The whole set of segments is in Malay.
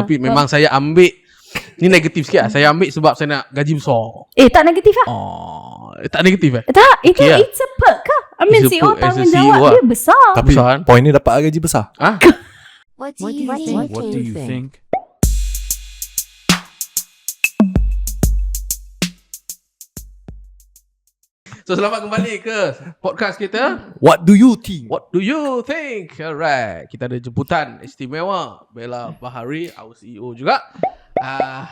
Tapi memang saya ambil, ni negatif sikit lah. Saya ambil sebab saya nak gaji besar. Tak negatif lah. Tak negatif Tak, itu Okay, it's a perk kah? I mean, It's a CEO perk as a tanggungjawab CEO dia besar. Tapi besar kan? point ni dapat gaji besar. What do you think? So selamat kembali ke podcast kita. What do you think? What do you think? Alright, kita ada jemputan istimewa Bella Bahari, our CEO juga.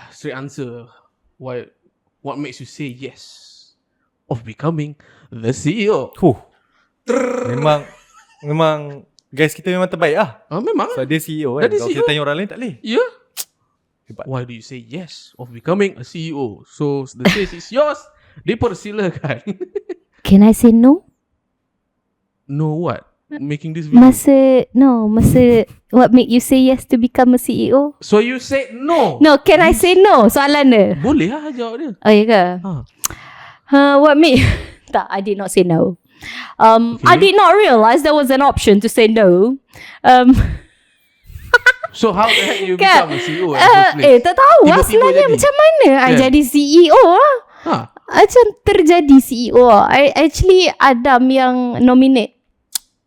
Straight answer. What makes you say yes of becoming the CEO? Memang guys kita memang terbaik lah. Memang. Sebab dia CEO kan. Dia Kalau CEO. kita tanya orang lain tak boleh. Yeah. Hebat. Why do you say yes of becoming a CEO? So the stage is yours. Dipersilakan. Can I say no? No what? Making this video. Masa what make you say yes to become a CEO? So you said no. No, can I say no? Soalan dia. Boleh lah jawab dia. Oh, ya ke? What make... Tak, I did not say no. I did not realize there was an option to say no. So how the heck you Kan? become a CEO? Tak tahu lah Tiba-tiba sebenarnya jadi. macam mana I Kan? jadi CEO lah. Macam terjadi CEO lah. Actually Adam yang nominate.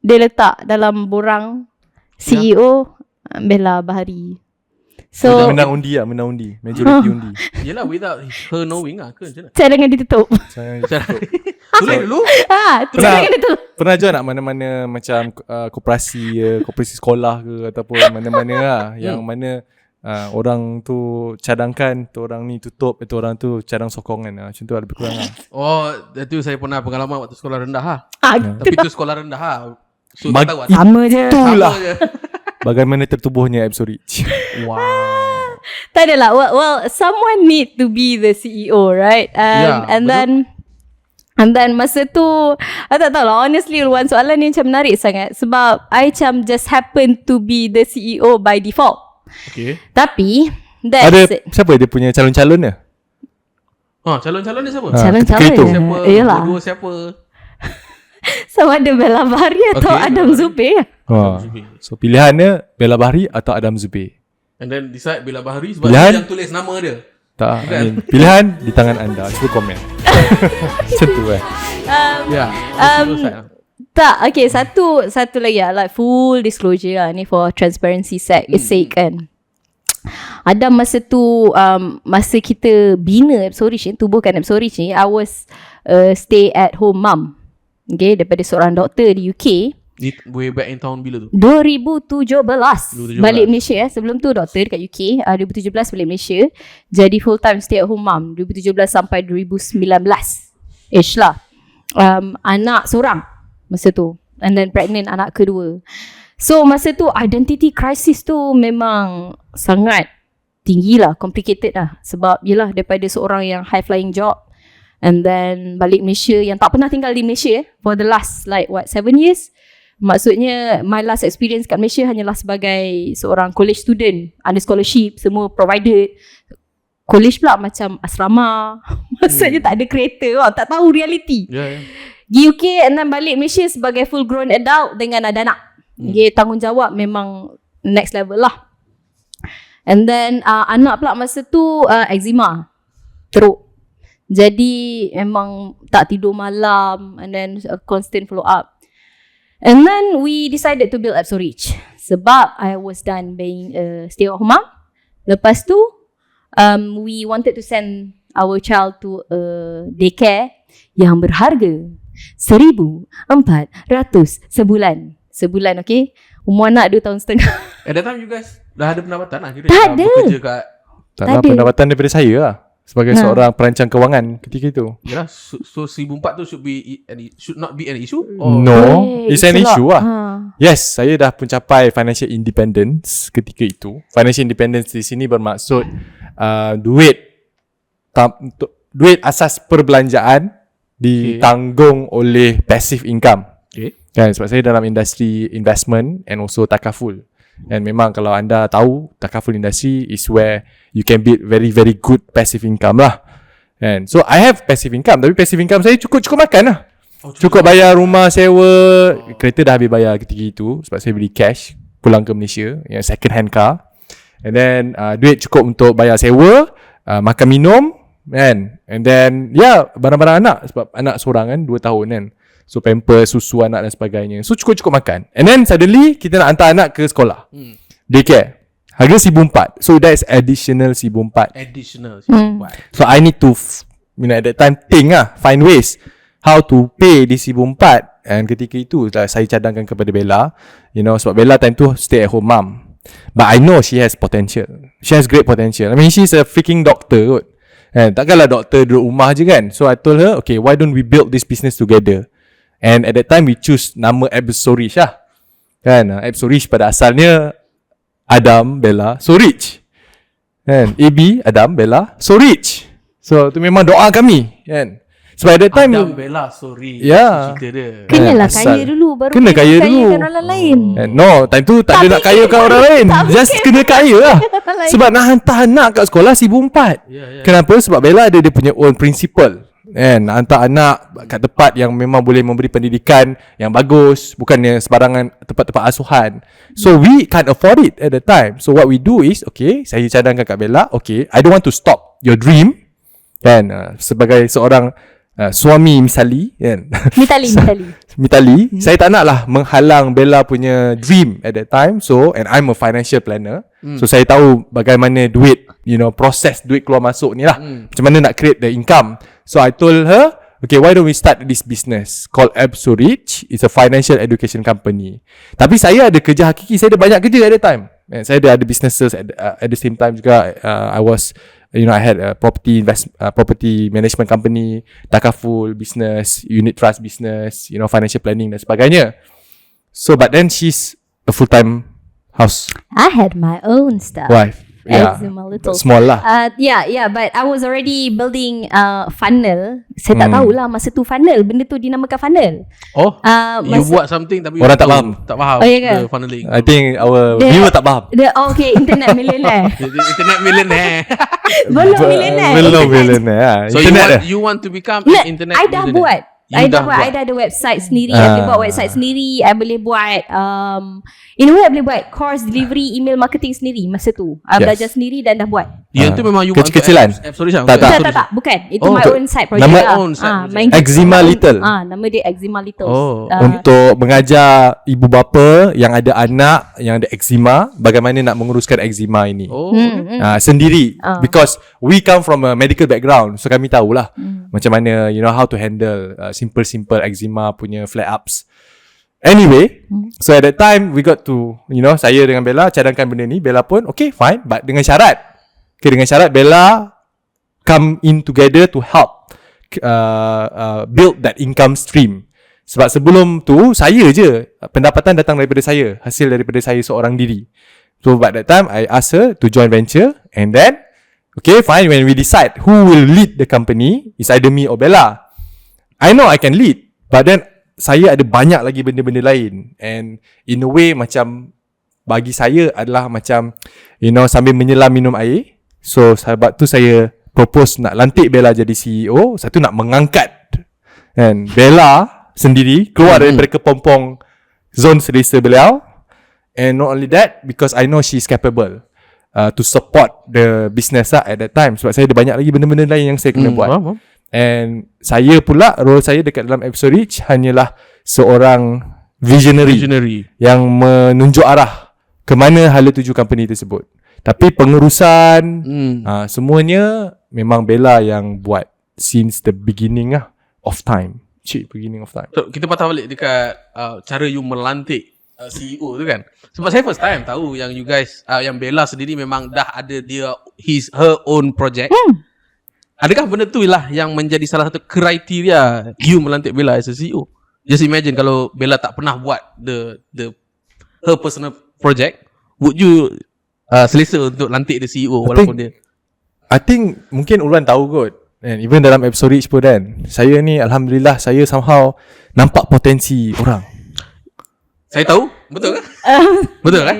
Dia letak dalam borang CEO Bella Bahari. So Menang undi. Majority undi. Yelah, without her knowing lah ke macam mana? cadangan ditutup. Tulis dulu. Cadangan ditutup. Pernah je nak mana-mana macam koperasi sekolah ke ataupun mana-mana lah yang mana orang tu cadangkan, tu orang ni tutup, tu orang tu cadang sokongan. Macam tu lah lebih kurang lah. Itu saya pernah pengalaman waktu sekolah rendah lah. Ada. Tapi tu sekolah rendah lah. So tak tahu lah. Sama je. Itulah Sama je. bagaimana tertubuhnya Absol Rich. Wow. Tak adalah. Well, someone need to be the CEO, right? And then masa tu I tak tahu lah. Honestly, Ruan, soalan ni macam menarik sangat. Sebab I macam just happen to be the CEO by default. Okay. Tapi Ada siapa dia punya calon-calon dia? Calon-calon dia siapa? ketika itu. Siapa? Yalah. Dua siapa? Sama ada Bella Bahari atau Okay, Adam Bella Zubair. So pilihannya Bella Bahari atau Adam Zubair. And then decide Bella Bahari sebab Pilihan? dia yang tulis nama dia. Tak, Bukan. pilihan di tangan anda. Cuba komen. Macam tu kan. Ya. Tak, okay, satu lagi lah, like full disclosure lah ni for transparency sake kan. Adam masa tu masa kita bina Absol Rich ni, tubuhkan Absol Rich ni, I was stay at home mum. Okay, daripada seorang doktor di UK. Way back in tahun bila tu? 2017 balik Malaysia. Sebelum tu doktor dekat UK. 2017 balik Malaysia. Jadi full time stay at home mum 2017 sampai 2019 ish lah. Anak seorang masa tu. And then pregnant anak kedua. So masa tu identity crisis tu memang sangat tinggi lah, complicated lah. Sebab yelah daripada seorang yang high flying job, and then balik Malaysia yang tak pernah tinggal di Malaysia for the last 7 years. Maksudnya my last experience kat Malaysia hanyalah sebagai seorang college student, under scholarship, semua provided. College pula macam asrama. Maksudnya tak ada kereta, tak tahu reality. Ya. Di UK and then balik Malaysia sebagai full grown adult dengan ada anak. Okay, tanggungjawab memang next level lah. And then anak pula masa tu eczema, teruk. Jadi memang tak tidur malam, and then constant follow up. And then we decided to build Absol Rich sebab I was done being a stay at home mom. Lepas tu we wanted to send our child to a daycare yang berharga $1,400 sebulan, okay? Umur anak 2 tahun setengah. At that time you guys dah ada pendapatan lah kira? Tak dah ada. Bekerja kat Tak Tak ada ada. pendapatan daripada saya lah. Sebagai seorang perancang kewangan ketika itu. Yalah, so 1,400 tu should not be an issue? No, it's an issue lah. Ha. Yes, saya dah mencapai financial independence ketika itu. Financial independence di sini bermaksud duit asas perbelanjaan ditanggung oleh passive income. Okay. Kan, sebab saya dalam industri investment and also takaful. Dan memang kalau anda tahu, takaful industry is where you can build very very good passive income lah. And so I have passive income, tapi passive income saya cukup makan lah. Cukup bayar rumah sewa, kereta dah habis bayar ketika itu sebab saya beli cash pulang ke Malaysia, yang second hand car. And then duit cukup untuk bayar sewa, makan minum kan. And then barang-barang anak, sebab anak seorang kan 2 tahun kan. So pampers, susu anak dan sebagainya. So cukup-cukup makan. And then suddenly kita nak hantar anak ke sekolah. Daycare. Harga RM1,400. So that is additional RM1,400. Additional. So I need to at that time think find ways how to pay this RM1,400. And ketika itu saya cadangkan kepada Bella, sebab Bella time tu stay at home mom. But I know she has potential. She has great potential. I mean, she's a freaking doctor kot. Takkanlah doktor duduk rumah je kan. So I told her, okay, why don't we build this business together? And at that time we choose nama Absolish lah. Kan, Absolish pada asalnya Adam, Bella, so rich. Kan, AB, Adam, Bella, so rich. So tu memang doa kami kan. Sebab at that time Adam, Bella, sorry. Cerita dia. Kenalah asal. kaya dulu baru Kena kaya dulu. orang lain. No, time tu tak ada nak kayakan orang lain. Just kena kaya lah. Sebab nak hantar anak kat sekolah RM1,400. Kenapa? Sebab Bella ada dia punya own principle. Nak hantar anak kat tempat yang memang boleh memberi pendidikan yang bagus, bukannya sebarangan tempat-tempat asuhan. So we can't afford it at the time. So what we do is, okay, saya cadangkan kat Bella, okay, I don't want to stop your dream. Kan, sebagai seorang suami misali kan. Mitali, saya tak naklah menghalang Bella punya dream at that time. So, and I'm a financial planner. So saya tahu bagaimana duit, proses duit keluar masuk ni lah. Macam mana nak create the income. So I told her, okay, why don't we start this business called Absolish. It's a financial education company. Tapi saya ada kerja hakiki, saya ada banyak kerja at that time. Saya ada businesses at the same time juga. I was, I had a property management company, takaful business, unit trust business, financial planning dan sebagainya. So but then she's a full-time house I had my own stuff. wife. Exima little. Small lah. But I was already building funnel. Saya tak tahulah masa tu funnel. Benda tu dinamakan funnel. Oh, you buat something tapi orang tak faham. Tak faham. Oh, ya ke? The funneling. I think our viewer tak faham. Okay, internet millionaire. Internet millionaire. Belum millionaire. Belum millionaire. So you want to become an internet I dah millionaire? buat. I dah ada website sendiri. I boleh buat website sendiri. I boleh buat in a way I boleh buat course delivery email marketing sendiri masa tu. I belajar sendiri dan dah buat. Yang tu memang you want kecil-kecilan. Tak. Bukan. Itu my own side project nama lah. own side project. Eczema Little. Nama dia Eczema Little. Untuk mengajar ibu bapa yang ada anak yang ada eczema, bagaimana nak menguruskan eczema ini. Sendiri. Because we come from a medical background. So kami tahulah macam mana, how to handle simple eczema punya flare-ups. Anyway, so at that time we got to, saya dengan Bella cadangkan benda ni. Bella pun okay fine, but dengan syarat. Okay, dengan syarat Bella come in together to help build that income stream. Sebab sebelum tu saya je, pendapatan datang daripada saya, hasil daripada saya seorang diri. So by that time I asked her to join venture. And then okay fine, when we decide who will lead the company, is either me or Bella. I know I can lead, but then saya ada banyak lagi benda-benda lain. And in a way macam bagi saya adalah macam sambil menyelam minum air. So sebab tu saya propose nak lantik Bella jadi CEO. Satu, nak mengangkat kan Bella sendiri keluar daripada kepompong zone selesa beliau. And not only that, because I know she's capable to support the business at that time. Sebab saya ada banyak lagi benda-benda lain yang saya kena buat. And saya pula, role saya dekat dalam Absolish hanyalah seorang visionary yang menunjuk arah ke mana hala tuju company tersebut. Tapi pengurusan semuanya memang Bella yang buat since the beginning of time. Beginning of time. So, kita patah balik dekat cara you melantik CEO tu kan. Sebab saya first time tahu yang you guys yang Bella sendiri memang dah ada her own project. Adakah benda tu lah yang menjadi salah satu kriteria you melantik Bella as a CEO? Just imagine kalau Bella tak pernah buat her personal project, would you selesa untuk lantik the CEO walaupun dia? I think mungkin Ulwan tahu kot. And even dalam Absolish pun kan, saya ni alhamdulillah saya somehow nampak potensi orang. Saya tahu, betul ke? Betul kan?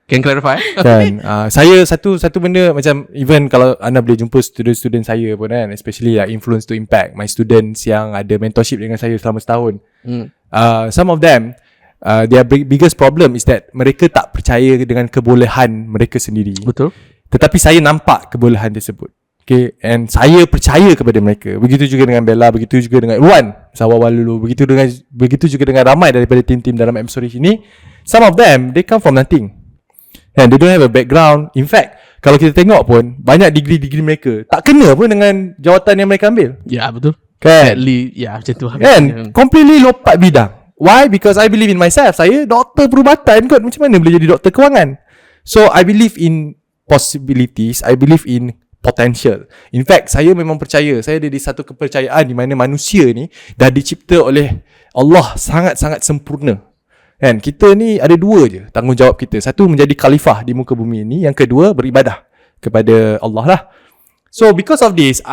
Can clarify? Kan, saya satu benda macam even kalau anda boleh jumpa student-student saya pun kan, especially like influence to impact, my students yang ada mentorship dengan saya selama setahun. Some of them their biggest problem is that mereka tak percaya dengan kebolehan mereka sendiri. Betul. Tetapi saya nampak kebolehan tersebut. Okay, and saya percaya kepada mereka. Begitu juga dengan Bella, begitu juga dengan Ruan Sawawal dulu, begitu juga dengan ramai daripada tim-tim dalam M Stories ini. Some of them, they come from nothing. And they don't have a background. In fact, kalau kita tengok pun, banyak degree-degree mereka tak kena pun dengan jawatan yang mereka ambil. Ya, betul. Kan? Sadly, ya macam tu. Kan? Completely lompat bidang. Why? Because I believe in myself. Saya doktor perubatan kot. Macam mana boleh jadi doktor kewangan? So, I believe in possibilities. I believe in potential. In fact, saya memang percaya. Saya ada di satu kepercayaan di mana manusia ni dah dicipta oleh Allah sangat-sangat sempurna. Kan? Kita ni ada dua je tanggungjawab kita. Satu, menjadi khalifah di muka bumi ini. Yang kedua, beribadah kepada Allah lah. So, because of this,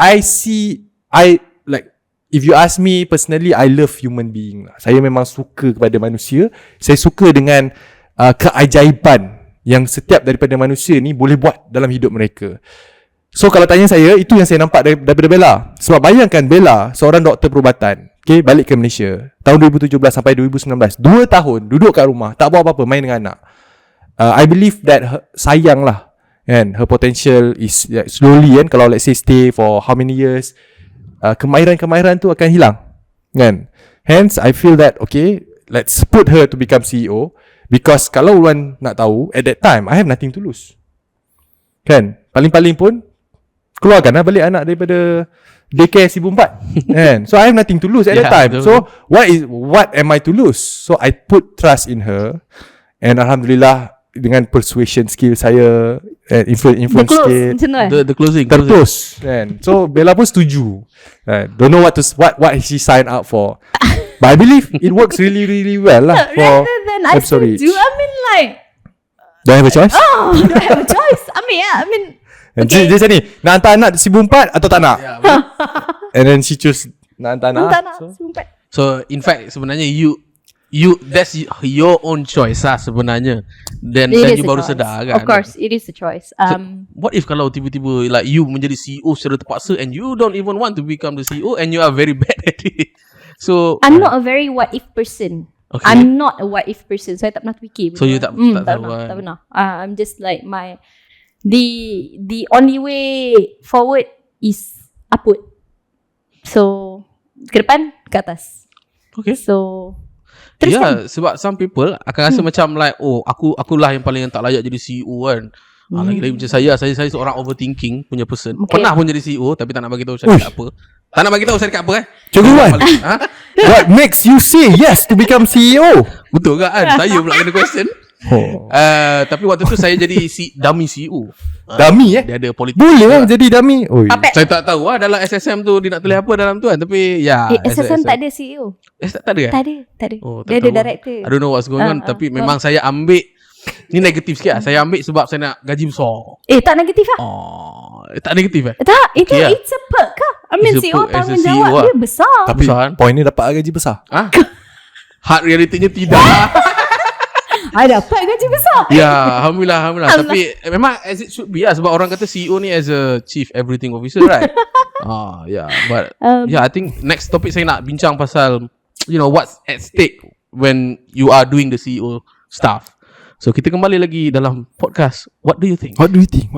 if you ask me personally, I love human being lah. Saya memang suka kepada manusia. Saya suka dengan keajaiban yang setiap daripada manusia ni boleh buat dalam hidup mereka. So kalau tanya saya, itu yang saya nampak daripada Bella. Sebab bayangkan Bella, seorang doktor perubatan, okay, balik ke Malaysia tahun 2017 sampai 2019, 2 tahun duduk kat rumah, tak buat apa-apa, main dengan anak. I believe that sayang lah, kan, her potential is slowly, kan, kalau let's say stay for how many years, kemahiran-kemahiran tu akan hilang, kan. Hence I feel that okay, let's put her to become CEO. Because kalau Wan nak tahu, at that time I have nothing to lose, kan. Paling-paling pun keluarkan lah balik anak daripada daycare 1004 kan. So I have nothing to lose at that time. So what am I to lose? So I put trust in her. And Alhamdulillah, dengan persuasion skill saya, influence skill, the closing terus kan. So Bella pun setuju. Don't know what she signed up for. But I believe it works really really well lah. Rather than I setuju, I mean like, don't have a choice? Oh, don't have a choice. I mean okay. Dia macam ni, nak hantar anak 1004 atau tak nak? And then she choose nak hantar anak. So in fact sebenarnya you that's your own choice lah sebenarnya. Dan you baru sedar kan. Of course, it is a choice. So, what if kalau tiba-tiba like you menjadi CEO secara terpaksa and you don't even want to become the CEO and you are very bad at it? So I'm not a very what if person. Okay. I'm not a what if person. So I tak pernah fikir. So you tak pernah. I'm just like the only way forward is upward. So ke depan, ke atas. Okay. So teruskan. Sebab some people akan rasa macam like, oh, akulah yang paling tak layak jadi CEO kan. Lagi-lagi macam saya seorang overthinking punya person. Okay. Pernah pun jadi CEO tapi tak nak bagi tahu syarikat apa. Tak nak bagi tahu syarikat apa kan. Cikgu Wan, what makes you say yes to become CEO? Betul ke kan? Saya pula kena question. Tapi waktu tu saya jadi dummy CEO. Dummy Dia ada politik. Boleh lah jadi dummy. Saya tak tahu dalam SSM tu dia nak tulis apa dalam tu kan. Tapi ya, SSM tak ada CEO. Tak ada kan? Tak ada. Oh, dia ada director. I don't know what's going on. Tapi memang saya ambil, ni negatif sikit lah. Saya ambil sebab saya nak gaji besar. Tak negatif lah. Tak negatif Tak, itu okay, it's a perk lah. I mean CEO tanggungjawab dia besar. Tapi point ni dapat gaji besar. Hard realitinya tidak. I dapat gaji besar. Ya, Alhamdulillah. Tapi memang as it should be lah. Sebab orang kata CEO ni as a chief everything officer, right? But I think next topic saya nak bincang pasal, you know, what's at stake when you are doing the CEO stuff. So kita kembali lagi dalam podcast. What do you think? What do you think?